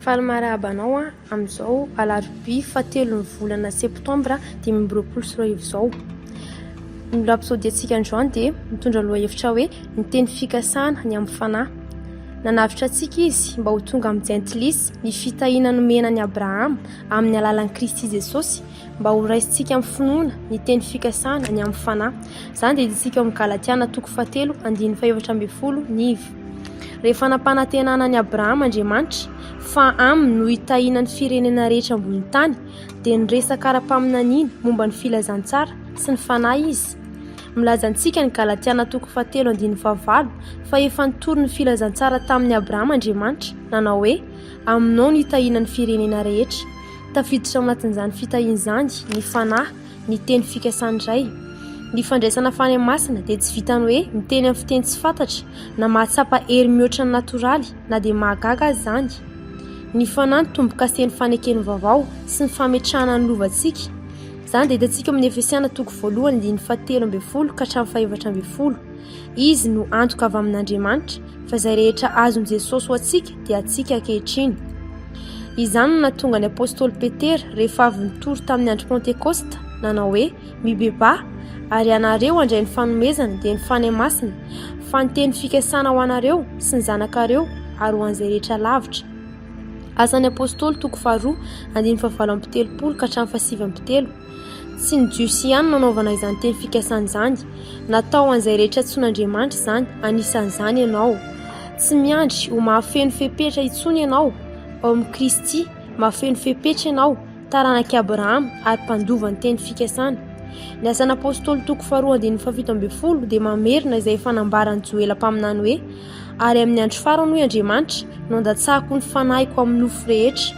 Falmarabanao amin'izao alarobia 7 volana septambra 2020 izao. Ny episodintsika androany dia mitondra lohahevitra hoe ny teny fikasana ny amin'ny fanahy. Nanavitra antsika izy mba ho tonga amin'ny gentlisy ny fitahiana nomena ny Abrahama amin'ny alalan'i Kristy Jesosy mba ho raisintsika amin'ny finoana ny teny fikasana ny amin'ny fanahy. Izany dia isika amin'ny Galatiana 4:7-20. Rehefa nampanantenana ny Abrahama Andriamanitra fa aminy no hitahiana ny firenena rehetra ambony tany dia niresaka ara-paminaniana momba ny filazantsara sy ny fanahy izy. Milazantsika ny Galatiana 4:7 fa efa nitory ny filazantsara tamin'ny Abrahama Andriamanitra nanao hoe aminao no hitahiana ny firenena rehetra. Tafiditra anatin'izany fitahiana izany ny fanahy ny teny fikasana iray. Ny fandraisana fanahy masina dia tsy vitany hoe miteny amin'ny fiteny tsy fantatra na mahatsapa hery mihoatra ny natoraly na dia mahagaga azy izany. Ny fanahy ny tombo-kasen'ny fanekeny vaovao sy ny fametrahana ny lovantsika. Izany dia hitantsika amin'ny Efesiana 1:7-11. Izy no antoka avy amin'Andriamanitra fa izay rehetra azon'i Jesosy ho antsika dia antsika ankehitriny. Izany no nahatonga ny apôstôly Petera rehefa avy nitory tamin'ny andro Pentekosta nanao hoe mibeba ary anareo handray ny fanomezana dia ny fanahy masina fa ny teny fikasana ho anareo sy ny zanakareo ary ho an'izay rehetra lavitra. Asan'ny apôstôly 2:7-7. Tsy ny jiosy ihany nanaovana izany teny fikasana izany, natao an'izay rehetra tson'Andriamanitra izany, anisan'izany ianao. Tsy miandry ho mahafeno fepetra intsony ianao, ao amin'ny Kristy mahafeno fepetra ianao, taranak'i Abrahama ary mpandova ny teny fikasana. Ny asan'ny apôstôly 2:7 dia mamerina izay fanambarany Joela-paminany hoe ary amin'ny andro farany hoy Andriamanitra no andatsahako ny fanahiko amin'ny nofo rehetra.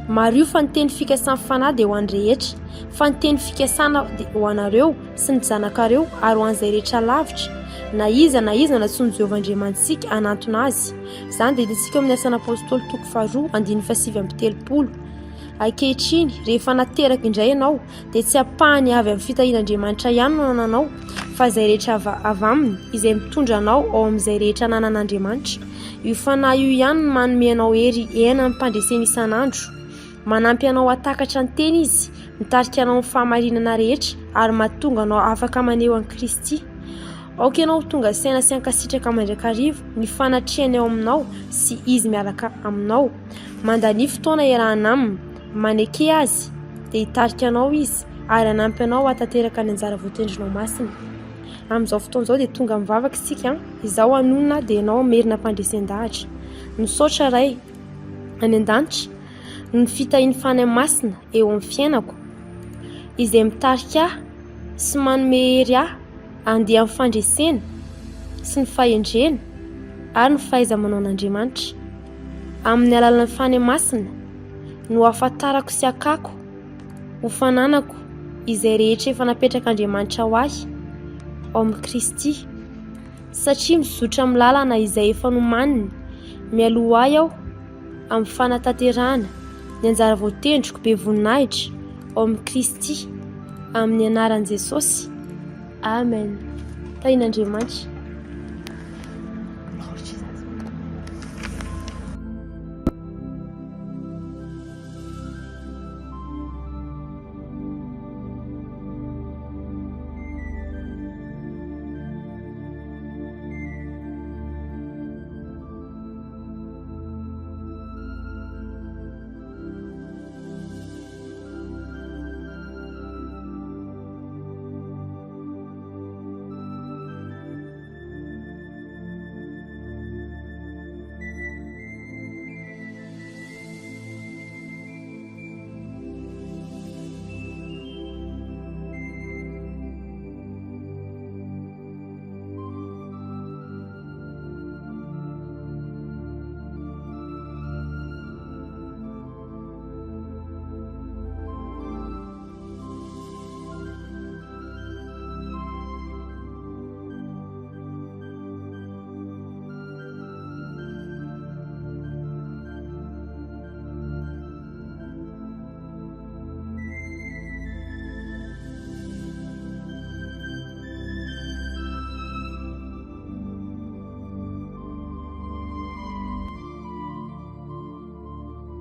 Mario fa ny teny fikasana fanahy dia ho an'ny rehetra, fa ny teny fikasana dia ho anareo sy ny zanakareo ary ho an'izay rehetra lavitra. Na iza natsoiny Jehovah Andriamantsika anantona azy. Izany dia hitantsika amin'ny asan'ny apôstôly 2:7. Ankehitriny rehefa nateraka indray ianao dia tsy apahany avy amin'ny fitahian'Andriamanitra ihany no nananao fa izay rehetra avy aminy izay mitondra anao ao amin'izay rehetra nanan'Andriamanitra. Io fanahy io ihany no manome anao hery hena amin'ny mpandresena isan'andro. Manampy anao hatakatra ny teny izy, mitarika anao amin'ny fahamarinana rehetra ary mahatonga anao afaka maneho an'i Kristy. Aoka ianao tonga saina sy hankasitraka mandrakariva ny fanatriany ao aminao sy izy miaraka aminao. Mandany fotoana iarahana aminy, maneke azy dia hitarika anao izy ary hanampy anao hatateraka ny anjara voatendrinao masina. Amin'izao fotoana izao dia tonga mivavaka isika, izaho anonona dia ianao merina mpandresen-dahatra. Misaotra ray any an-danitra ny fitahiany fanahy masina eo amin'ny fiainako izay mitarika sy manome hery ahy andeha amin'ny fandresena sy ny fahendrena ary ny fahaiza-manao an'Andriamanitra. Amin'ny alalan'ny fanahy masina no ahafantarako sy akako ho fananako izay rehetra efa napetrak'Andriamanitra ho ahy ao amin'ny Kristy, satria mizotra amin'ny lalana izay efa nomaniny mialoha ahy aho amin'ny fanatanterahana ny anjara voatendriko be voninahitra ao amin'ny Kristy amin'ny anaran'i Jesosy. Amen. Tahin'Andriamanitra.